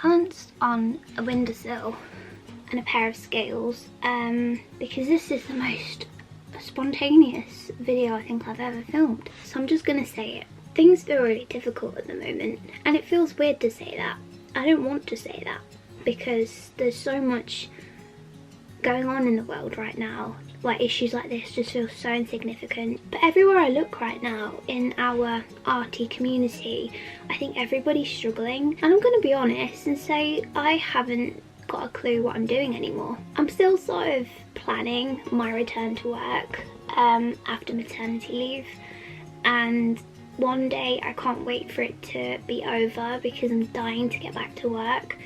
balanced on a windowsill and a pair of scales because this is the most spontaneous video I think I've ever filmed. So I'm just gonna say it. Things feel really difficult at the moment, and it feels weird to say that. I don't want to say that because there's so much going on in the world right now. Like, issues like this just feel so insignificant. But everywhere I look right now in our arty community, I think everybody's struggling. And I'm gonna be honest and say I haven't got a clue what I'm doing anymore. I'm still sort of planning my return to work after maternity leave, and one day I can't wait for it to be over because I'm dying to get back to work.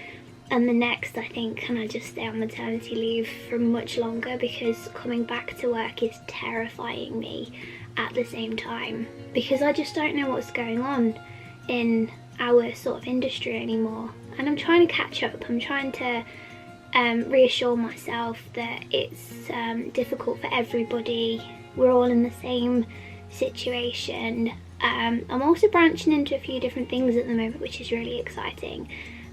And the next, I think, can I just stay on maternity leave for much longer because coming back to work is terrifying me at the same time, because I just don't know what's going on in our sort of industry anymore. And I'm trying to catch up. I'm trying to reassure myself that it's difficult for everybody. We're all in the same situation. I'm also branching into a few different things at the moment, which is really exciting.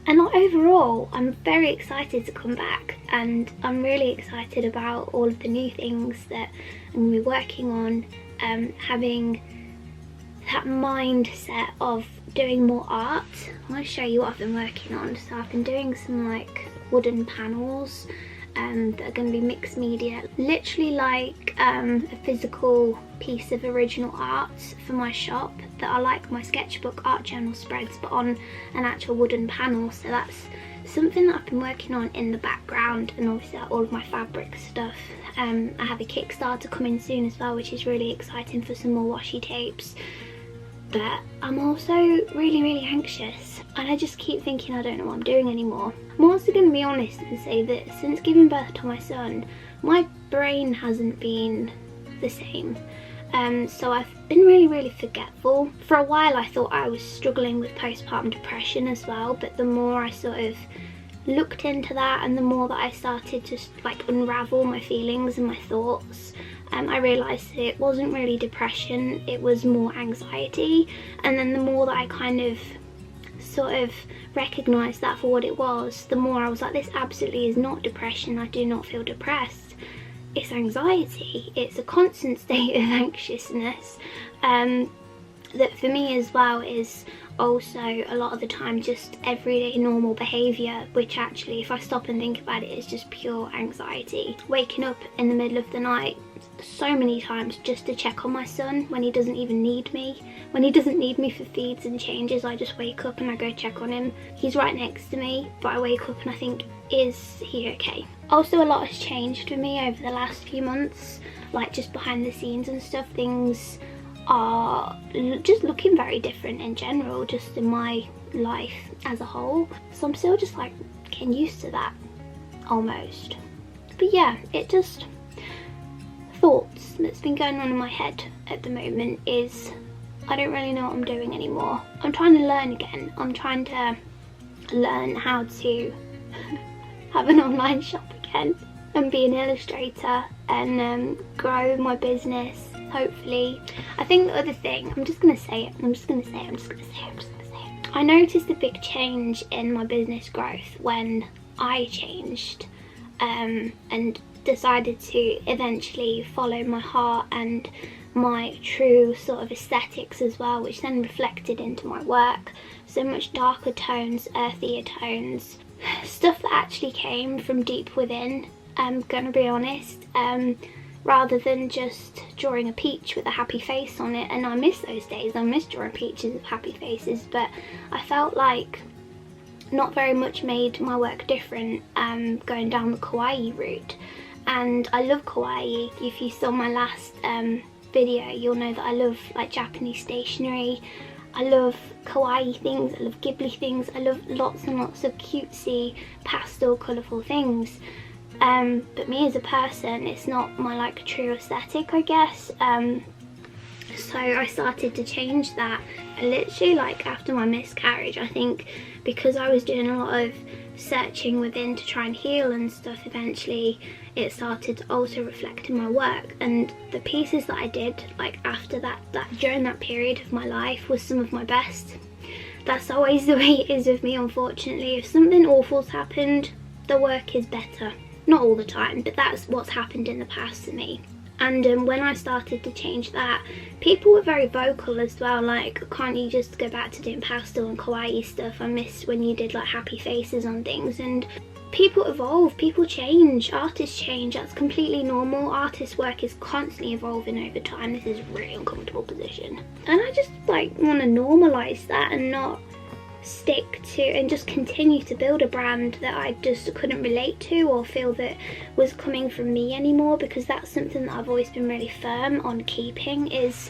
And like, overall, I'm very excited to come back, and I'm really excited about all of the new things that I'm going to be working on, having that mindset of doing more art. I'm going to show you what I've been working on. So I've been doing some like wooden panels that are going to be mixed media, literally like a physical piece of original art for my shop that are like my sketchbook art journal spreads but on an actual wooden panel. So that's something that I've been working on in the background, and obviously all of my fabric stuff. I have a Kickstarter coming soon as well, which is really exciting, for some more washi tapes. But I'm also really anxious, and I just keep thinking I don't know what I'm doing anymore. I'm also going to be honest and say that since giving birth to my son, my brain hasn't been the same. So I've been really forgetful. For a while I thought I was struggling with postpartum depression as well, but the more I sort of looked into that and the more that I started to like unravel my feelings and my thoughts, I realised that it wasn't really depression, it was more anxiety. And then the more that I kind of sort of recognised that for what it was, the more I was like, this absolutely is not depression, I do not feel depressed. It's anxiety, it's a constant state of anxiousness that for me as well is also a lot of the time just everyday normal behaviour, which actually, if I stop and think about it, is just pure anxiety. Waking up in the middle of the night so many times just to check on my son when he doesn't even need me. When he doesn't need me for feeds and changes, I just wake up and I go check on him. He's right next to me, but I wake up and I think, is he okay? Also, a lot has changed for me over the last few months, like just behind the scenes and stuff. Things are just looking very different in general, just in my life as a whole. So I'm still just like getting used to that, almost. But yeah, it just, thoughts that's been going on in my head at the moment is I don't really know what I'm doing anymore. I'm trying to learn again. I'm trying to learn how to have an online shop again and be an illustrator and grow my business, hopefully. I think the other thing, I'm just gonna say it, I noticed a big change in my business growth when I changed and decided to eventually follow my heart and my true sort of aesthetics as well, which then reflected into my work. So much darker tones, earthier tones, stuff that actually came from deep within, I'm gonna be honest, rather than just drawing a peach with a happy face on it. And I miss those days, I miss drawing peaches with happy faces, but I felt like not very much made my work different going down the kawaii route. And I love kawaii. If you saw my last video, you'll know that I love like Japanese stationery. I love kawaii things, I love ghibli things, I love lots and lots of cutesy, pastel, colourful things. But me as a person, it's not my like true aesthetic, I guess. So I started to change that. And literally like after my miscarriage, I think because I was doing a lot of searching within to try and heal and stuff, eventually it started to also reflect in my work. And the pieces that I did like after that during that period of my life was some of my best. that's always the way it is with me, unfortunately. If something awful's happened, the work is better. Not all the time, but that's what's happened in the past to me. And when I started to change that, people were very vocal as well, like, can't you just go back to doing pastel and kawaii stuff? I miss when you did like happy faces on things. And people evolve, people change, artists change, that's completely normal. Artists' work is constantly evolving over time. This is a really uncomfortable position. And I just like want to normalise that and not stick to and just continue to build a brand that I just couldn't relate to or feel that was coming from me anymore, because that's something that I've always been really firm on keeping, is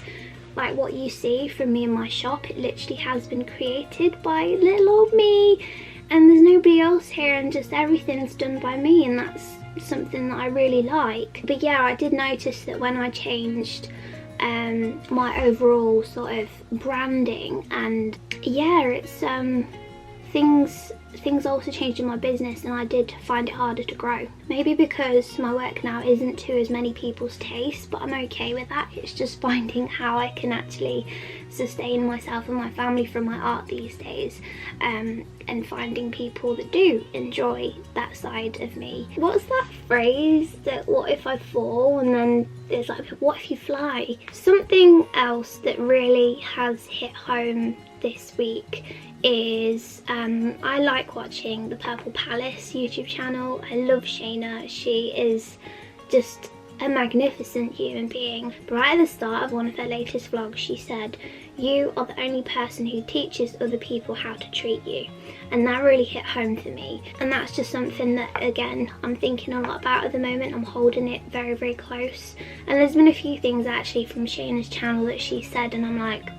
like what you see from me in my shop. It literally has been created by little old me, and there's nobody else here, and just everything's done by me, and that's something that I really like. But yeah, I did notice that when I changed my overall sort of branding, and yeah, it's things also changed in my business, and I did find it harder to grow. Maybe because my work now isn't to as many people's taste, but I'm okay with that. It's just finding how I can actually sustain myself and my family from my art these days, and finding people that do enjoy that side of me. What's that phrase that what if I fall, and then there's like what if you fly? Something else that really has hit home this week is I like watching the Purple Palace YouTube channel. I love Shayna. She is just a magnificent human being. Right at the start of one of her latest vlogs, she said, "You are the only person who teaches other people how to treat you." And that really hit home for me. And that's just something that, again, I'm thinking a lot about at the moment. I'm holding it very, very close. And there's been a few things actually from Shayna's channel that she said, and I'm like,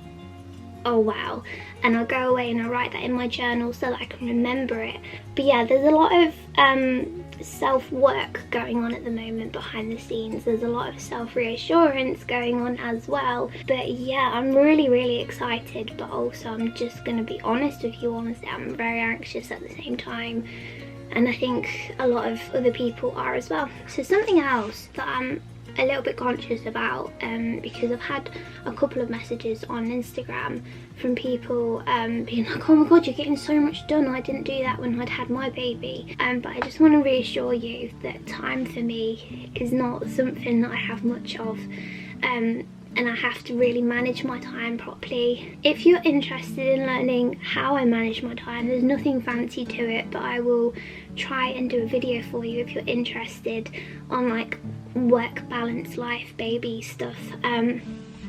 oh wow. And I'll go away and I'll write that in my journal so that I can remember it. But yeah, there's a lot of self-work going on at the moment behind the scenes. There's a lot of self-reassurance going on as well. But yeah, I'm really, really excited, but also I'm just going to be honest with you, honestly, I'm very anxious at the same time. And I think a lot of other people are as well. So something else that I'm a little bit conscious about, because I've had a couple of messages on Instagram from people being like, oh my god, you're getting so much done, I didn't do that when I'd had my baby. But I just want to reassure you that time for me is not something that I have much of, and I have to really manage my time properly. If you're interested in learning how I manage my time, there's nothing fancy to it, but I will try and do a video for you if you're interested on like work balance, life, baby stuff,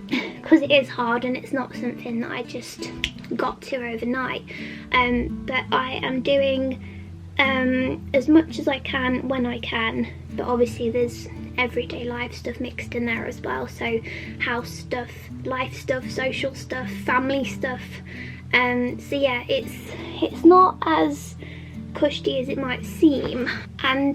because it is hard and it's not something that I just got to overnight. But I am doing as much as I can when I can, but obviously there's everyday life stuff mixed in there as well, so house stuff, life stuff, social stuff, family stuff. So yeah, it's not as cushy as it might seem. And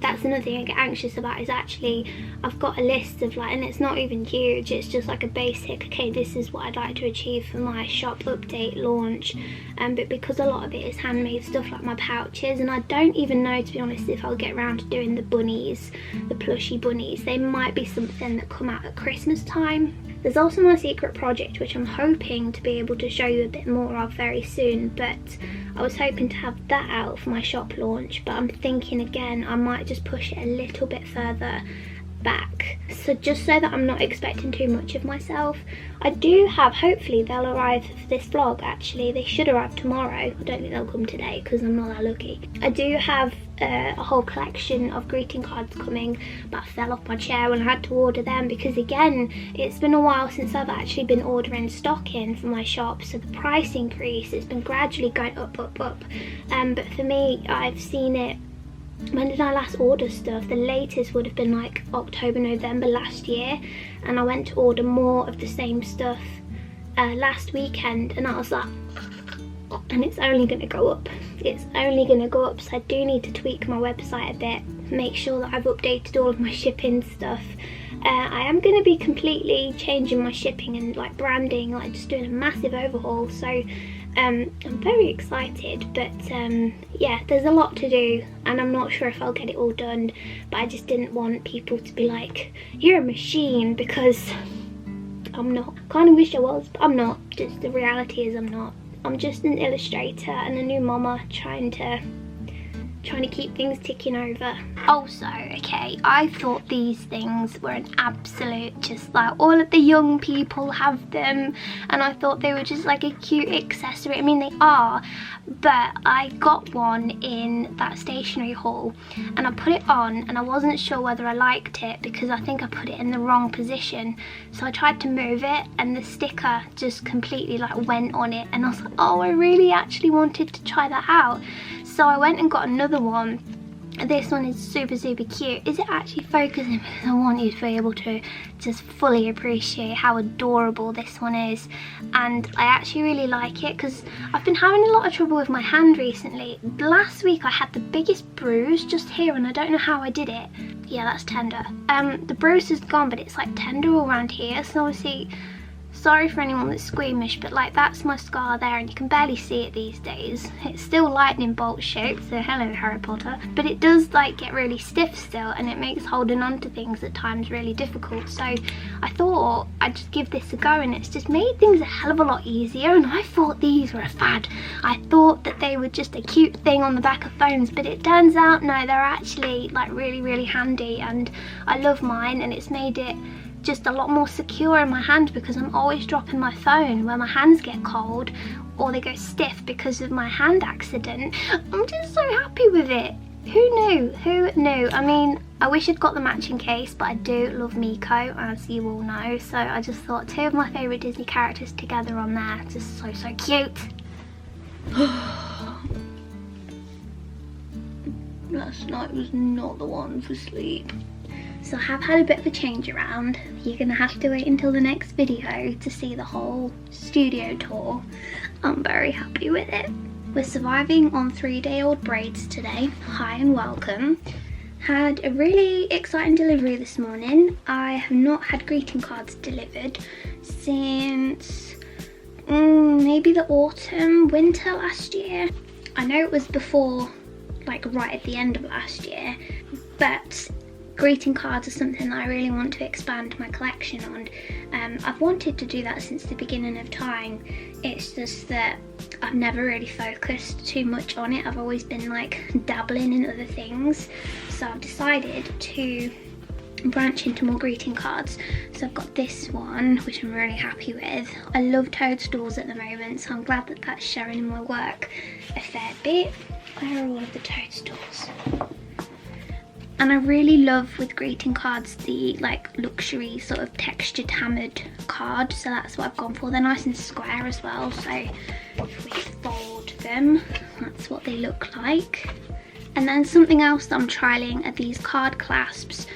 that's another thing I get anxious about, is actually I've got a list of like, and it's not even huge, it's just like a basic, okay, this is what I'd like to achieve for my shop update launch, but because a lot of it is handmade stuff like my pouches, and I don't even know, to be honest, if I'll get around to doing the bunnies, the plushy bunnies. They might be something that come out at Christmas time. There's also my secret project, which I'm hoping to be able to show you a bit more of very soon, but I was hoping to have that out for my shop launch, but I'm thinking again I might just push it a little bit further back, so just so that I'm not expecting too much of myself. I do have, hopefully they'll arrive for this vlog, actually they should arrive tomorrow. I don't think they'll come today because I'm not that lucky. I do have a whole collection of greeting cards coming, but I fell off my chair when I had to order them, because again, it's been a while since I've actually been ordering stock in for my shop, so the price increase, it's been gradually going up. But for me, I've seen it, when did I last order stuff? The latest would have been like October, November last year, and I went to order more of the same stuff last weekend, and I was like, and it's only going to go up. It's only going to go up, so I do need to tweak my website a bit, make sure that I've updated all of my shipping stuff. I am going to be completely changing my shipping and like branding, like just doing a massive overhaul, so I'm very excited. But yeah, there's a lot to do and I'm not sure if I'll get it all done, but I just didn't want people to be like, you're a machine, because I'm not. Kind of wish I was, but I'm not. Just the reality is I'm not. I'm just an illustrator and a new mama trying to keep things ticking over. Also, okay, I thought these things were an absolute, just like all of the young people have them, and I thought they were just like a cute accessory. I mean, they are, but I got one in that stationery haul and I put it on and I wasn't sure whether I liked it because I think I put it in the wrong position. So I tried to move it and the sticker just completely like went on it, and I was like, oh, I really actually wanted to try that out. So I went and got another one. This one is super cute. Is it actually focusing? Because I want you to be able to just fully appreciate how adorable this one is. And I actually really like it because I've been having a lot of trouble with my hand recently. Last week I had the biggest bruise just here and I don't know how I did it. Yeah, that's tender. The bruise is gone, but it's like tender all around here. So obviously, sorry for anyone that's squeamish, but like that's my scar there and you can barely see it these days. It's still lightning bolt shaped, so hello Harry Potter. But it does like get really stiff still and it makes holding on to things at times really difficult. So I thought I'd just give this a go and it's just made things a hell of a lot easier, and I thought these were a fad. I thought that they were just a cute thing on the back of phones, but it turns out no, they're actually like really handy, and I love mine, and it's made it just a lot more secure in my hand because I'm always dropping my phone when my hands get cold or they go stiff because of my hand accident. I'm just so happy with it. Who knew? I mean, I wish I'd got the matching case, but I do love Miko, as you all know, so I just thought two of my favourite Disney characters together on there, just so cute. Last night was not the one for sleep. So I have had a bit of a change around. You're gonna have to wait until the next video to see the whole studio tour. I'm very happy with it. We're surviving on 3-day-old braids today. Hi and welcome. Had a really exciting delivery this morning. I have not had greeting cards delivered since maybe the autumn, winter last year. I know it was before, like right at the end of last year, but greeting cards are something that I really want to expand my collection on. I've wanted to do that since the beginning of time. It's just that I've never really focused too much on it. I've always been like dabbling in other things. So I've decided to branch into more greeting cards. So I've got this one, which I'm really happy with. I love toadstools at the moment, so I'm glad that that's showing in my work a fair bit. Where are all of the toadstools? And I really love with greeting cards the like luxury sort of textured hammered card, so that's what I've gone for. They're nice and square as well, so if we fold them, that's what they look like. And then something else that I'm trialing are these card clasps.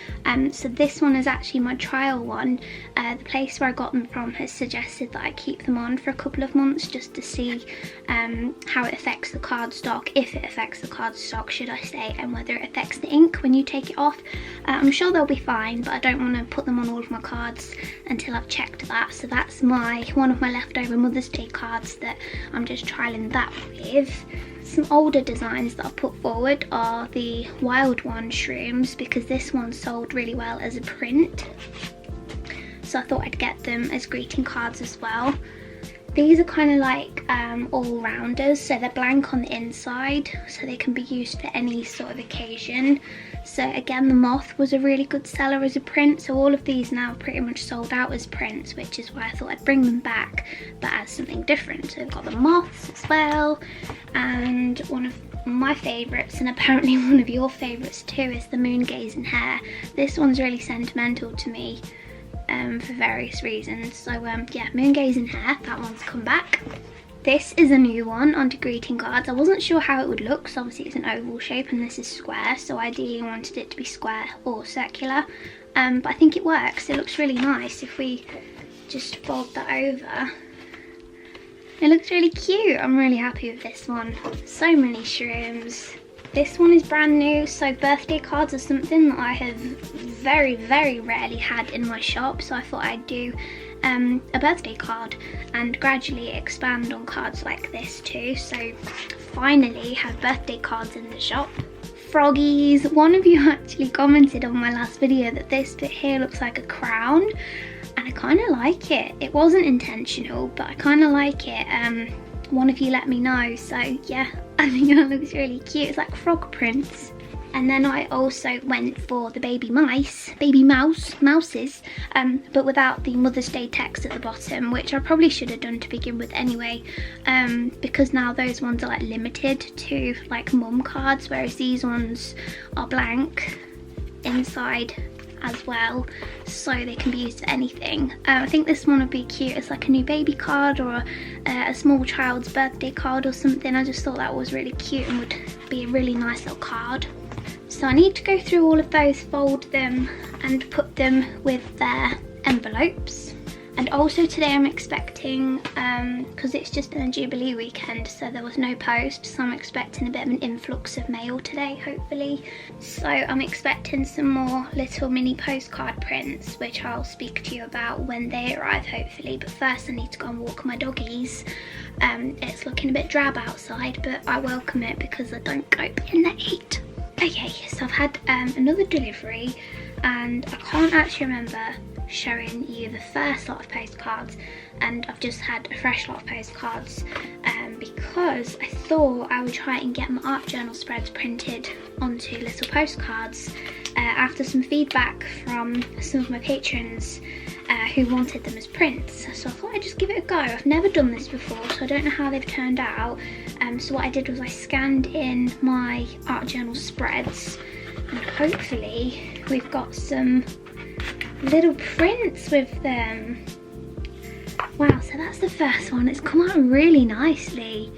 So this one is actually my trial one. The place where I got them from has suggested that I keep them on for a couple of months just to see how it affects the cardstock, if it affects the cardstock should I say, and whether it affects the ink when you take it off. I'm sure they'll be fine, but I don't want to put them on all of my cards until I've checked that. So that's one of my leftover Mother's Day cards that I'm just trialing that with. Some older designs that I've put forward are the Wild One shrooms, because this one sold really well as a print. So I thought I'd get them as greeting cards as well. These are kind of like all-rounders, so they're blank on the inside, so they can be used for any sort of occasion. So again, the moth was a really good seller as a print, so all of these now are pretty much sold out as prints, which is why I thought I'd bring them back, but as something different. So we've got the moths as well, and one of my favourites, and apparently one of your favourites too, is the moon gazing hare. This one's really sentimental to me for various reasons. So yeah, moon gazing hare, that one's come back. This is a new one onto greeting cards. I wasn't sure how it would look, so obviously it's an oval shape and this is square, so ideally I wanted it to be square or circular, but I think it works. It looks really nice. If we just fold that over, it looks really cute. I'm really happy with this one. So many shrooms. This one is brand new, so birthday cards are something that I have very rarely had in my shop, so I thought I'd do a birthday card and gradually expand on cards like this too. So finally have birthday cards in the shop. Froggies. One of you actually commented on my last video that this bit here looks like a crown, and I kind of like it. It wasn't intentional, but I kind of like it. One of you let me know, so yeah, I think that looks really cute. It's like frog prints. And then I also went for the baby mouses, but without the Mother's Day text at the bottom, which I probably should have done to begin with anyway, because now those ones are like limited to like mum cards, whereas these ones are blank inside as well, so they can be used for anything. I think this one would be cute as like a new baby card or a small child's birthday card or something. I just thought that was really cute and would be a really nice little card. So I need to go through all of those, fold them and put them with their envelopes. And also today I'm expecting, because it's just been a Jubilee weekend, so there was no post, so I'm expecting a bit of an influx of mail today, hopefully. So I'm expecting some more little mini postcard prints, which I'll speak to you about when they arrive, hopefully. But first I need to go and walk my doggies. It's looking a bit drab outside, but I welcome it because I don't go in the heat. Okay, so I've had another delivery, and I can't actually remember showing you the first lot of postcards, and I've just had a fresh lot of postcards because I thought I would try and get my art journal spreads printed onto little postcards after some feedback from some of my patrons who wanted them as prints. So I thought I'd just give it a go. I've never done this before, so I don't know how they've turned out. So what I did was I scanned in my art journal spreads, and hopefully we've got some little prints with them. Wow, so that's the first one. It's come out really nicely.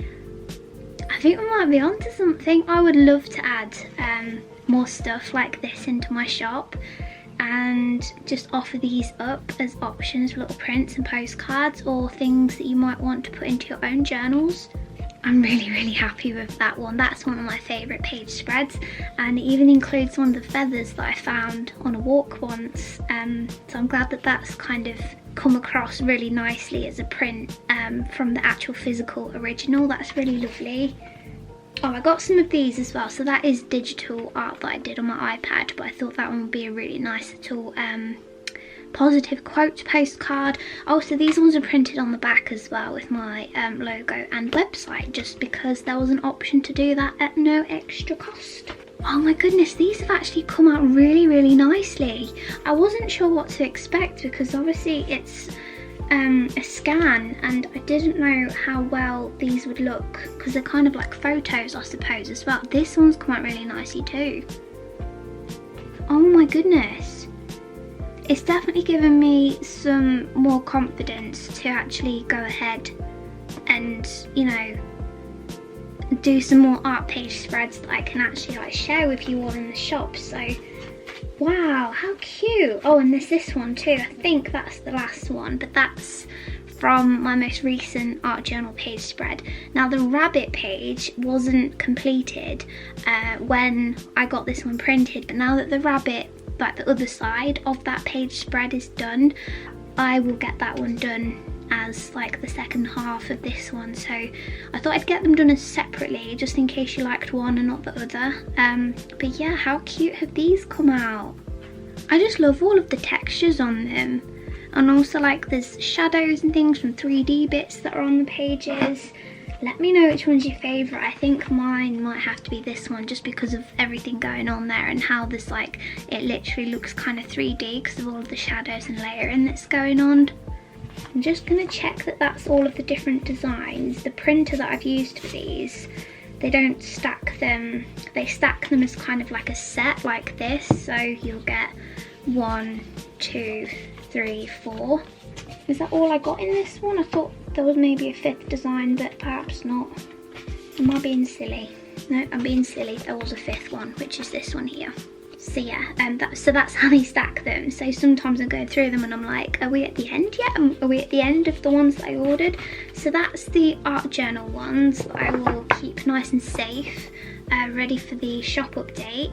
I think we might be onto something. I would love to add more stuff like this into my shop and just offer these up as options, little prints and postcards, or things that you might want to put into your own journals. I'm really happy with that one. That's one of my favourite page spreads, and it even includes one of the feathers that I found on a walk once. So I'm glad that that's kind of come across really nicely as a print from the actual physical original. That's really lovely. Oh, I got some of these as well. So that is digital art that I did on my iPad, but I thought that one would be a really nice little positive quote postcard. Also, these ones are printed on the back as well with my logo and website, just because there was an option to do that at no extra cost. Oh my goodness, these have actually come out really nicely. I wasn't sure what to expect because obviously it's a scan, and I didn't know how well these would look because they're kind of like photos, I suppose, as well. This one's come out really nicely too. Oh my goodness. It's definitely given me some more confidence to actually go ahead and, you know, do some more art page spreads that I can actually like share with you all in the shop. So wow, how cute. Oh, and there's this one too. I think that's the last one, but that's from my most recent art journal page spread. Now the rabbit page wasn't completed when I got this one printed, but now that the rabbit, like the other side of that page spread, is done, I will get that one done as like the second half of this one. So I thought I'd get them done as separately, just in case you liked one and not the other. But yeah, how cute have these come out? I just love all of the textures on them, and also like there's shadows and things from 3D bits that are on the pages. Let me know which one's your favourite. I think mine might have to be this one, just because of everything going on there and how this, like, it literally looks kind of 3D because of all of the shadows and layering that's going on. I'm just going to check that that's all of the different designs. The printer that I've used for these, they don't stack them, they stack them as kind of like a set like this. So you'll get 1, 2, 3, 4. Is that all I got in this one? I thought there was maybe a 5th design, but perhaps not. Am I being silly? No, I'm being silly. There was a 5th one, which is this one here. So yeah, so that's how they stack them. So sometimes I'm going through them and I'm like, are we at the end yet? Are we at the end of the ones that I ordered? So that's the art journal ones that I will keep nice and safe, ready for the shop update.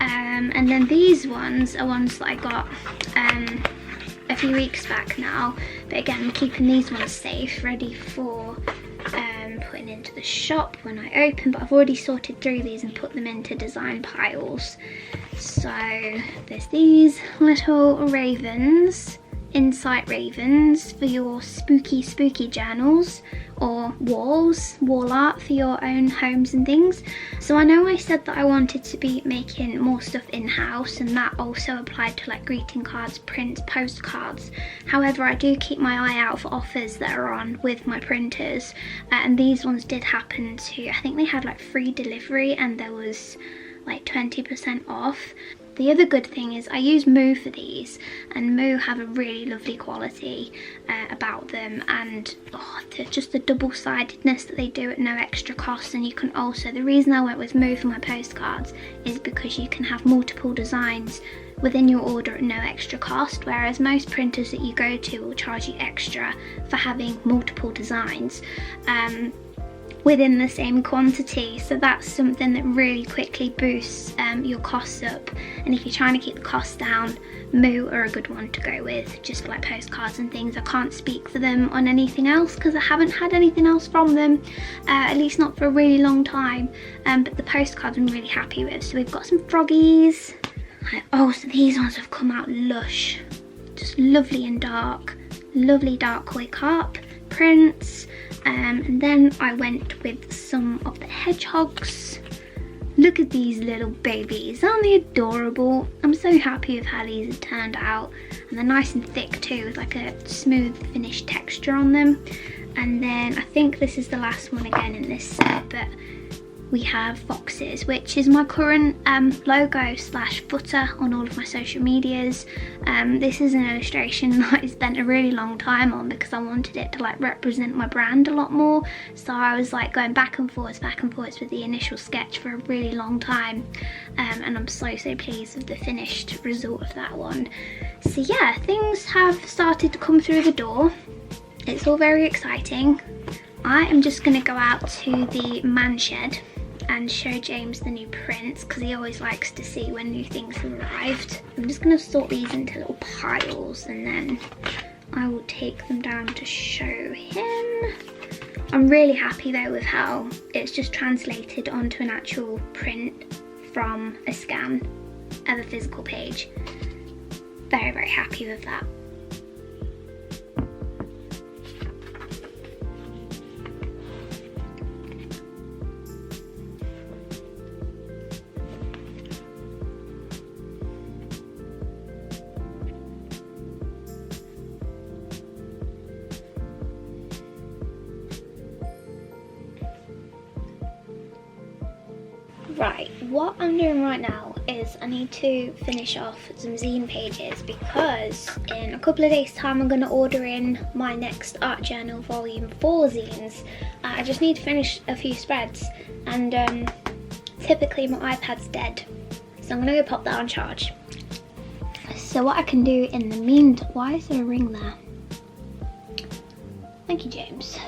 And then these ones are ones that I got a few weeks back now, but again I'm keeping these ones safe, ready for putting into the shop when I open. But I've already sorted through these and put them into design piles. So there's these little ravens Insight Ravens for your spooky journals, or wall art for your own homes and things. So I know I said that I wanted to be making more stuff in-house, and that also applied to like greeting cards, prints, postcards. However, I do keep my eye out for offers that are on with my printers, and these ones did happen to, I think they had like free delivery and there was like 20% off. The other good thing is I use Moo for these, and Moo have a really lovely quality about them, and just the double-sidedness that they do at no extra cost. And you can also, the reason I went with Moo for my postcards is because you can have multiple designs within your order at no extra cost, whereas most printers that you go to will charge you extra for having multiple designs within the same quantity. So that's something that really quickly boosts your costs up, and if you're trying to keep the costs down, Moo are a good one to go with, just for like postcards and things. I can't speak for them on anything else because I haven't had anything else from them, at least not for a really long time, but the postcards I'm really happy with. So we've got some froggies. Oh, so these ones have come out lush, just lovely and dark, lovely dark koi carp prints. And then I went with some of the hedgehogs. Look at these little babies, aren't they adorable? I'm so happy with how these have turned out, and they're nice and thick too, with like a smooth finished texture on them. And then I think this is the last one again in this set, but we have foxes, which is my current logo slash footer on all of my social medias. This is an illustration that I spent a really long time on because I wanted it to like represent my brand a lot more. So I was like going back and forth with the initial sketch for a really long time, and I'm so pleased with the finished result of that one. So yeah, things have started to come through the door. It's all very exciting. I am just going to go out to the man shed and show James the new prints because he always likes to see when new things have arrived. I'm just going to sort these into little piles and then I will take them down to show him. I'm really happy though with how it's just translated onto an actual print from a scan of a physical page. Very happy with that. Right, what I'm doing right now is I need to finish off some zine pages because in a couple of days time I'm going to order in my next art journal volume 4 zines. I just need to finish a few spreads, and typically my iPad's dead, so I'm going to go pop that on charge. So what I can do in the meantime, why is there a ring there? Thank you, James.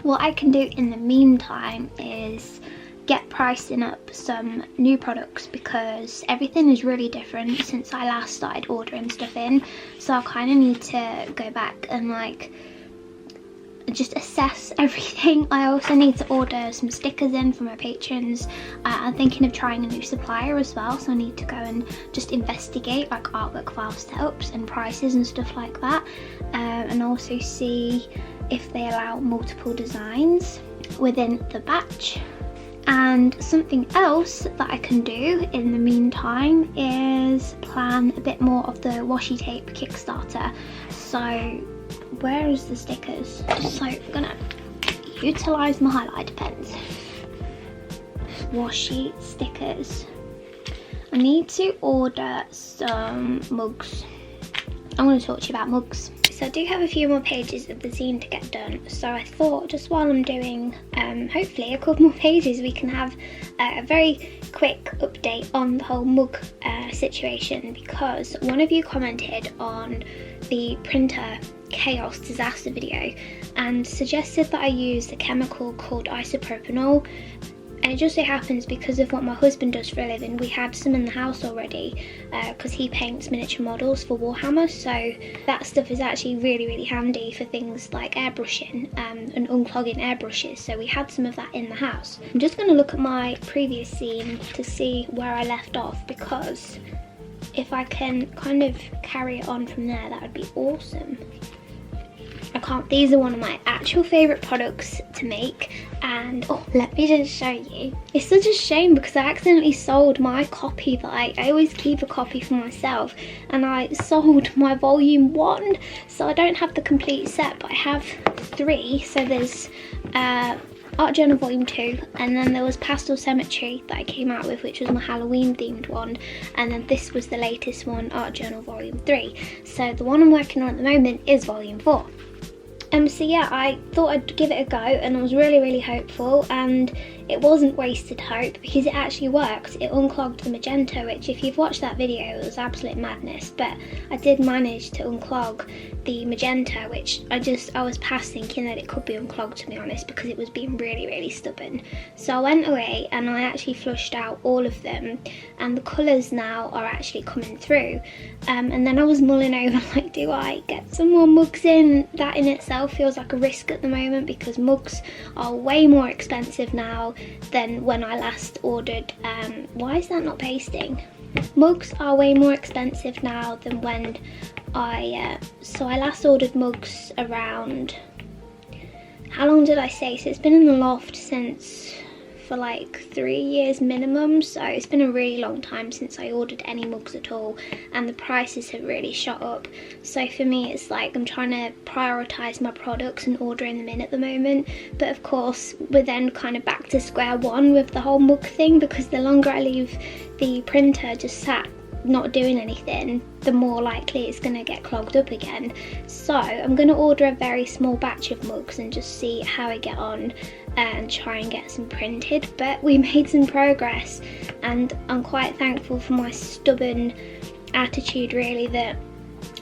What I can do in the meantime is get pricing up some new products because everything is really different since I last started ordering stuff in. So I kind of need to go back and like just assess everything. I also need to order some stickers in for my patrons. I'm thinking of trying a new supplier as well, so I need to go and just investigate like artwork file setups and prices and stuff like that, and also see if they allow multiple designs within the batch. And something else that I can do in the meantime is plan a bit more of the washi tape Kickstarter. So where is the stickers? So I'm gonna utilise my highlighter pens. Washi stickers. I need to order some mugs. I'm going to talk to you about mugs. So I do have a few more pages of the zine to get done, so I thought just while I'm doing hopefully a couple more pages we can have a very quick update on the whole mug situation, because one of you commented on the printer chaos disaster video and suggested that I use a chemical called isopropanol. And it just so happens, because of what my husband does for a living, we had some in the house already because he paints miniature models for Warhammer, so that stuff is actually really handy for things like airbrushing and unclogging airbrushes, so we had some of that in the house. I'm just going to look at my previous zine to see where I left off, because if I can kind of carry it on from there, that would be awesome. These are one of my actual favourite products to make, and oh, let me just show you. It's such a shame because I accidentally sold my copy that I always keep a copy for myself, and I sold my volume 1, so I don't have the complete set, but I have 3. So there's Art Journal Volume 2, and then there was Pastel Cemetery that I came out with, which was my Halloween themed one, and then this was the latest one, Art Journal Volume 3. So the one I'm working on at the moment is Volume 4. So yeah, I thought I'd give it a go, and I was really hopeful, and it wasn't wasted hope because it actually worked. It unclogged the magenta, which if you've watched that video, it was absolute madness, but I did manage to unclog the magenta, which I was past thinking that it could be unclogged, to be honest, because it was being really stubborn. So I went away and I actually flushed out all of them, and the colours now are actually coming through. And then I was mulling over, like, do I get some more mugs in? That in itself feels like a risk at the moment because mugs are way more expensive now than when I last ordered. Why is that not pasting? Mugs are way more expensive now than when I last ordered mugs around, how long did I say? So it's been in the loft for like 3 years minimum, so it's been a really long time since I ordered any mugs at all, and the prices have really shot up. So for me, it's like I'm trying to prioritise my products and ordering them in at the moment, but of course we're then kind of back to square one with the whole mug thing, because the longer I leave the printer just sat not doing anything, the more likely it's going to get clogged up again. So I'm going to order a very small batch of mugs and just see how I get on and try and get some printed. But we made some progress, and I'm quite thankful for my stubborn attitude, really, that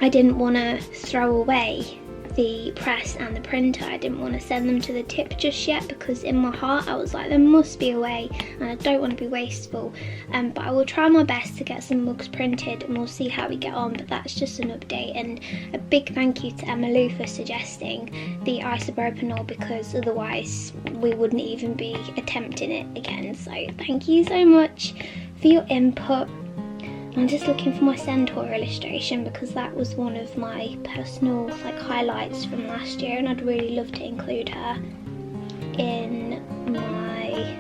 I didn't want to throw away the press and the printer. I didn't want to send them to the tip just yet, because in my heart I was like, there must be a way and I don't want to be wasteful. But I will try my best to get some mugs printed and we'll see how we get on. But that's just an update, and a big thank you to Emma Lou for suggesting the isopropanol, because otherwise we wouldn't even be attempting it again. So thank you so much for your input. I'm just looking for my centaur illustration because that was one of my personal highlights from last year, and I'd really love to include her in my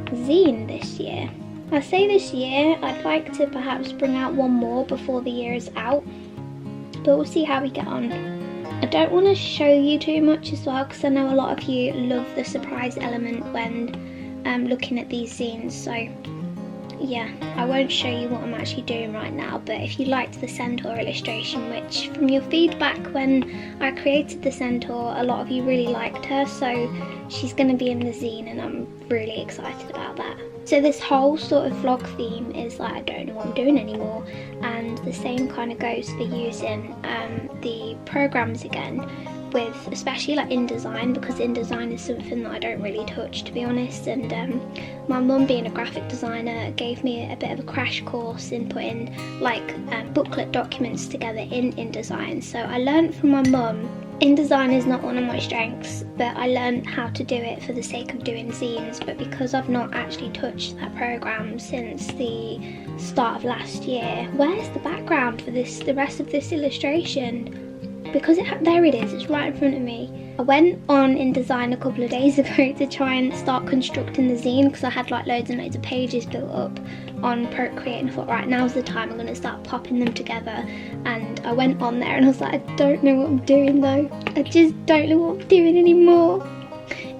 zine this year. I say this year, I'd like to perhaps bring out one more before the year is out, but we'll see how we get on. I don't want to show you too much as well, because I know a lot of you love the surprise element when looking at these zines, so yeah, I won't show you what I'm actually doing right now. But if you liked the centaur illustration, which from your feedback when I created the centaur, a lot of you really liked her, so she's going to be in the zine and I'm really excited about that. So this whole sort of vlog theme is like, I don't know what I'm doing anymore, and the same kind of goes for using the programs again, with especially like InDesign, because InDesign is something that I don't really touch, to be honest, and my mum, being a graphic designer, gave me a bit of a crash course in putting booklet documents together in InDesign. So I learned from my mum. InDesign is not one of my strengths, but I learned how to do it for the sake of doing zines. But because I've not actually touched that program since the start of last year, where's the background for the rest of this illustration? Because there it is, it's right in front of me. I went on InDesign a couple of days ago to try and start constructing the zine, because I had like loads and loads of pages built up on Procreate, and I thought, right, now's the time, I'm going to start popping them together. And I went on there and I was like, I don't know what I'm doing though. I just don't know what I'm doing anymore.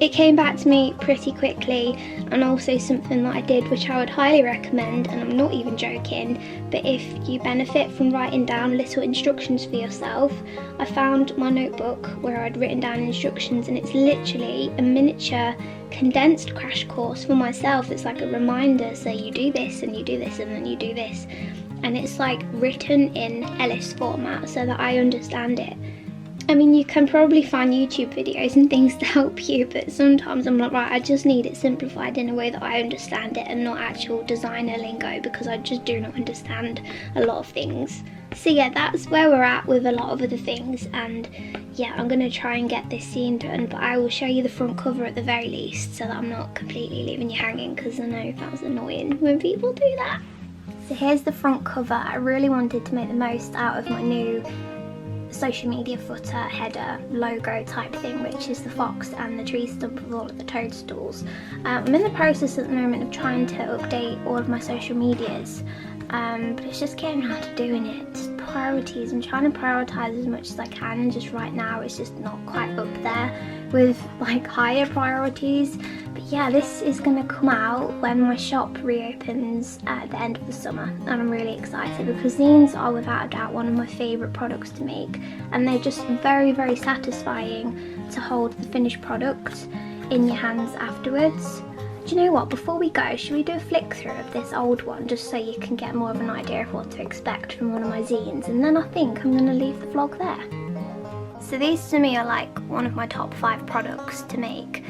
It came back to me pretty quickly, and also something that I did which I would highly recommend, and I'm not even joking, but if you benefit from writing down little instructions for yourself, I found my notebook where I'd written down instructions, and it's literally a miniature condensed crash course for myself. It's like a reminder, so you do this and you do this and then you do this, and it's like written in Ellis format so that I understand it. I mean, you can probably find YouTube videos and things to help you, but sometimes I'm like, right, I just need it simplified in a way that I understand it and not actual designer lingo, because I just do not understand a lot of things. So yeah, that's where we're at with a lot of other things, and yeah, I'm going to try and get this scene done, but I will show you the front cover at the very least so that I'm not completely leaving you hanging, because I know that's annoying when people do that. So here's the front cover. I really wanted to make the most out of my new social media footer, header, logo type thing, which is the fox and the tree stump with all of the toadstools. I'm in the process at the moment of trying to update all of my social medias, but it's just getting around to doing it. Just priorities. I'm trying to prioritize as much as I can, and just right now it's just not quite up there with like higher priorities. But yeah, this is going to come out when my shop reopens at the end of the summer, and I'm really excited because zines are without a doubt one of my favourite products to make, and they're just very, very satisfying to hold the finished product in your hands afterwards. Do you know what, before we go, should we do a flick through of this old one just so you can get more of an idea of what to expect from one of my zines, and then I think I'm going to leave the vlog there. So these to me are like one of my top 5 products to make.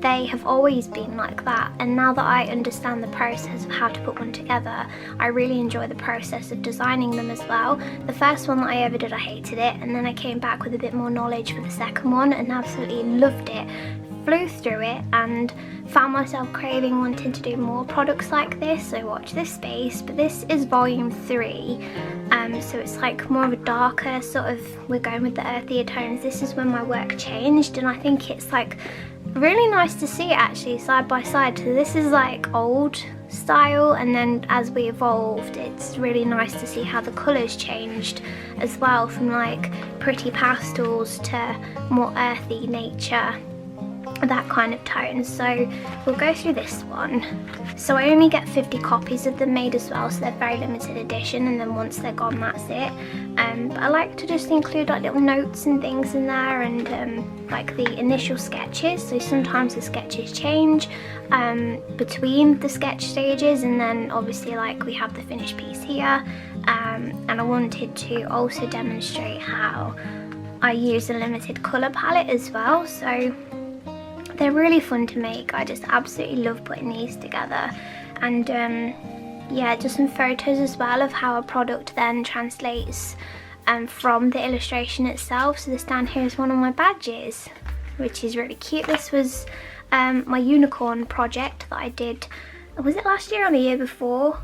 They have always been like that, and now that I understand the process of how to put one together, I really enjoy the process of designing them as well. The first one that I ever did, I hated it, and then I came back with a bit more knowledge for the second one and absolutely loved it. Flew through it and found myself craving wanting to do more products like this, so watch this space. But this is volume 3, so it's like more of a darker sort of, we're going with the earthier tones. This is when my work changed, and I think it's like really nice to see it actually side by side. So this is like old style, and then as we evolved, it's really nice to see how the colours changed as well, from like pretty pastels to more earthy nature, that kind of tone. So we'll go through this one. So I only get 50 copies of them made as well, so they're very limited edition, and then once they're gone, that's it. But I like to just include like little notes and things in there, and like the initial sketches. So sometimes the sketches change between the sketch stages, and then obviously like we have the finished piece here. And I wanted to also demonstrate how I use a limited colour palette as well. So they're really fun to make. I just absolutely love putting these together. And yeah, just some photos as well of how a product then translates from the illustration itself. So this down here is one of my badges, which is really cute. This was my unicorn project that I did, was it last year or the year before?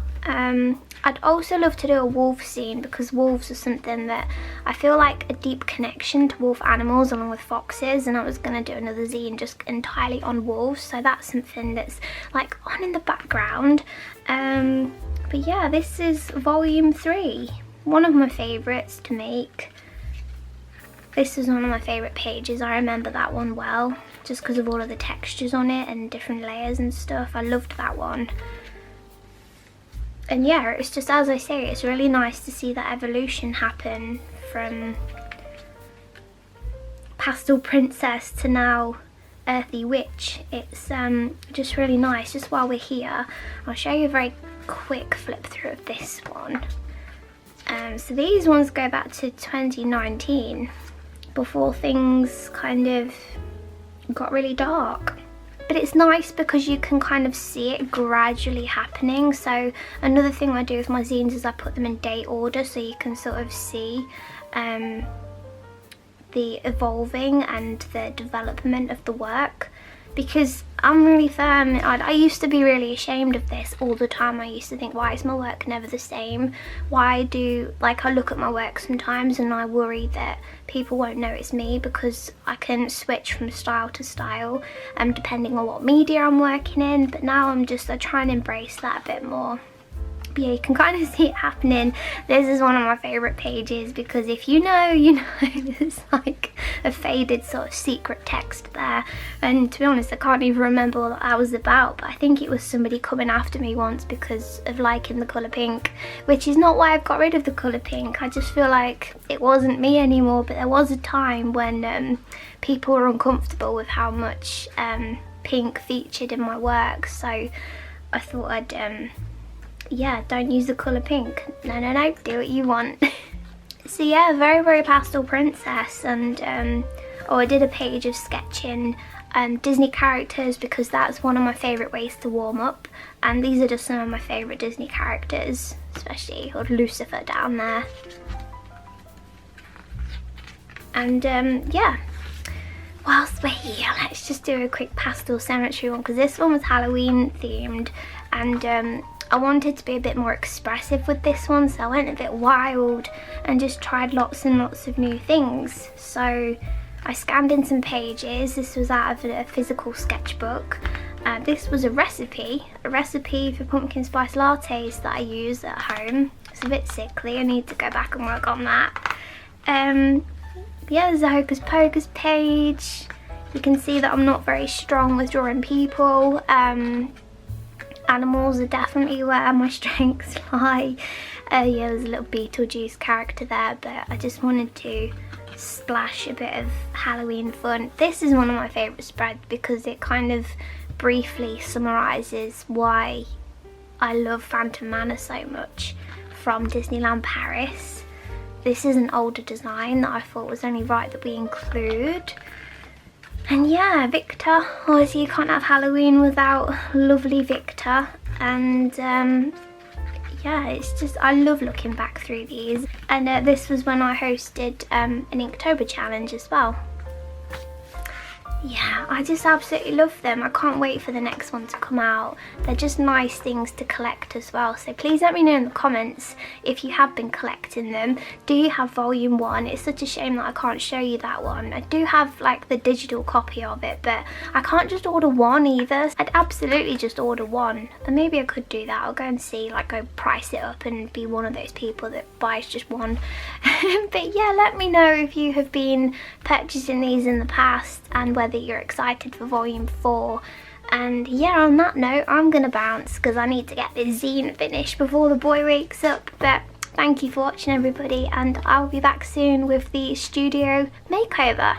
I'd also love to do a wolf scene, because wolves are something that I feel like a deep connection to wolf animals along with foxes, and I was going to do another zine just entirely on wolves, so that's something that's like on in the background. But yeah, this is volume 3, one of my favourites to make. This is one of my favourite pages. I remember that one well, just because of all of the textures on it and different layers and stuff. I loved that one. And yeah, it's just, as I say, it's really nice to see that evolution happen from pastel princess to now earthy witch. It's just really nice. Just while we're here, I'll show you a very quick flip through of this one. So these ones go back to 2019, before things kind of got really dark. But it's nice because you can kind of see it gradually happening. So another thing I do with my zines is I put them in date order, so you can sort of see the evolving and the development of the work. Because I'm really firm, I used to be really ashamed of this all the time. I used to think, why is my work never the same? Why do, like, I look at my work sometimes and I worry that people won't notice me, because I can switch from style to style depending on what media I'm working in. But now I try and embrace that a bit more. But yeah, you can kind of see it happening. This is one of my favourite pages, because if you know, you know. There's like a faded sort of secret text there, and to be honest I can't even remember what that was about, but I think it was somebody coming after me once because of liking the colour pink, which is not why I've got rid of the colour pink. I just feel like it wasn't me anymore, but there was a time when people were uncomfortable with how much pink featured in my work, so I thought I'd yeah, don't use the colour pink. No, do what you want. So yeah, very, very pastel princess. And I did a page of sketching Disney characters, because that's one of my favourite ways to warm up. And these are just some of my favourite Disney characters, especially old Lucifer down there. And yeah, whilst we're here, let's just do a quick pastel cemetery one, because this one was Halloween themed, and I wanted to be a bit more expressive with this one, so I went a bit wild and just tried lots and lots of new things. So I scanned in some pages. This was out of a physical sketchbook. This was a recipe for pumpkin spice lattes that I use at home. It's a bit sickly, I need to go back and work on that. Yeah, there's a Hocus Pocus page. You can see that I'm not very strong with drawing people. Animals are definitely where my strengths lie. Yeah, there's a little Beetlejuice character there, but I just wanted to splash a bit of Halloween fun. This is one of my favourite spreads because it kind of briefly summarises why I love Phantom Manor so much from Disneyland Paris. This is an older design that I thought was only right that we include. And yeah, Victor, obviously you can't have Halloween without lovely Victor. And yeah, it's just, I love looking back through these. And this was when I hosted an Inktober challenge as well. Yeah, I just absolutely love them. I can't wait for the next one to come out. They're just nice things to collect as well. So please let me know in the comments if you have been collecting them. Do you have volume 1? It's such a shame that I can't show you that one. I do have like the digital copy of it, but I can't just order one either. I'd absolutely just order one. And maybe I could do that. I'll go and see, like go price it up and be one of those people that buys just one. But yeah, let me know if you have been purchasing these in the past and whether you're excited for volume 4. And yeah, on that note, I'm gonna bounce because I need to get this zine finished before the boy wakes up. But thank you for watching everybody, and I'll be back soon with the studio makeover.